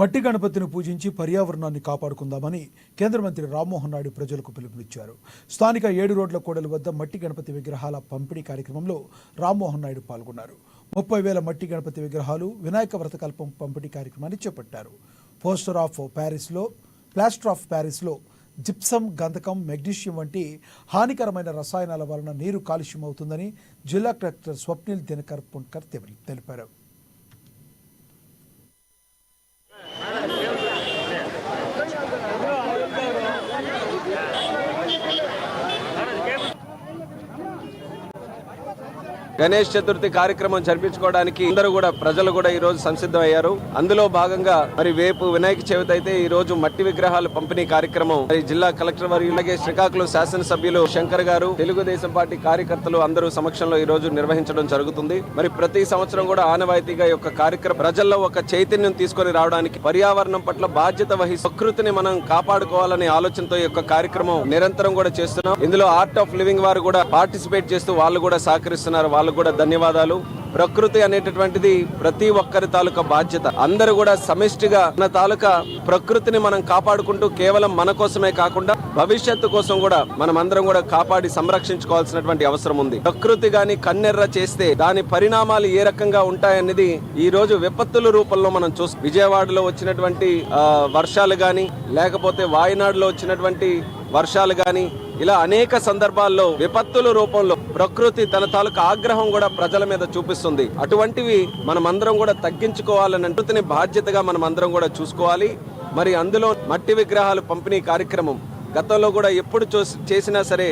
మట్టి గణపతిని పూజించి పర్యావరణాన్ని కాపాడుకుందామని కేంద్ర మంత్రి రామ్మోహన్ నాయుడు ప్రజలకు పిలుపునిచ్చారు. స్థానిక 7 రోడ్ల కూడలి వద్ద మట్టి గణపతి విగ్రహాల పంపిణీ కార్యక్రమంలో రామ్మోహన్ నాయుడు పాల్గొన్నారు. 30,000 మట్టి గణపతి విగ్రహాలు వినాయక వ్రతకల్పం పంపిణీ కార్యక్రమాన్ని చేపట్టారు. ప్లాస్టర్ ఆఫ్ ప్యారిస్లో జిప్సం, గంధకం, మెగ్నీషియం వంటి హానికరమైన రసాయనాల వలన నీరు కాలుష్యం అవుతుందని జిల్లా కలెక్టర్ స్వప్నిల్ దినకర్ పుణ్కర్ తెలిపారు. గణేష్ చతుర్థి కార్యక్రమం జరిపించుకోవడానికి అందరూ కూడా ప్రజలు కూడా ఈ రోజు సంసిద్ధమయ్యారు. అందులో భాగంగా మరి రేపు వినాయక చవితి అయితే ఈ రోజు మట్టి విగ్రహాల పంపిణీ కార్యక్రమం జిల్లా కలెక్టర్ వారు అలాగే శ్రీకాకుళం శాసనసభ్యులు శంకర్ గారు, తెలుగుదేశం పార్టీ కార్యకర్తలు అందరూ సమక్షంలో ఈ రోజు నిర్వహించడం జరుగుతుంది. మరి ప్రతి సంవత్సరం కూడా ఆనవాయితీగా ఈ యొక్క కార్యక్రమం ప్రజల్లో ఒక చైతన్యం తీసుకొని రావడానికి, పర్యావరణం పట్ల బాధ్యత వహిస్తూ ప్రకృతిని మనం కాపాడుకోవాలనే ఆలోచనతో ఈ యొక్క కార్యక్రమం నిరంతరం కూడా చేస్తున్నాం. ఇందులో ఆర్ట్ ఆఫ్ లివింగ్ వారు కూడా పార్టిసిపేట్ చేస్తూ వాళ్ళు కూడా సహకరిస్తున్నారు. వాళ్ళకు కూడా ధన్యవాదాలు. ప్రకృతి అనేటటువంటిది ప్రతి ఒక్కరి తాలూకా బాధ్యత. అందరూ కూడా సమిష్టిగా మన తాలూకా ప్రకృతిని మనం కాపాడుకుంటూ కేవలం మన కోసమే కాకుండా భవిష్యత్తు కోసం కూడా మనం అందరం కూడా కాపాడి సంరక్షించుకోవాల్సినటువంటి అవసరం ఉంది. ప్రకృతి గాని కన్నెర్ర చేస్తే దాని పరిణామాలు ఏ రకంగా ఉంటాయనేది ఈ రోజు విపత్తుల రూపంలో మనం చూస్తాం. విజయవాడలో వచ్చినటువంటి వర్షాలు గాని, లేకపోతే వాయనాడులో వచ్చినటువంటి వర్షాలు గాని, ఇలా అనేక సందర్భాల్లో విపత్తుల రూపంలో ప్రకృతి తన తాలూకా ఆగ్రహం కూడా ప్రజల మీద చూపిస్తుంది. అటువంటివి మనమందరం కూడా తగ్గించుకోవాలని ప్రకృతిని బాధ్యతగా మనమందరం కూడా చూసుకోవాలి. మరి అందులో మట్టి విగ్రహాలు పంపిణీ కార్యక్రమం గతంలో కూడా ఎప్పుడు చేసినా సరే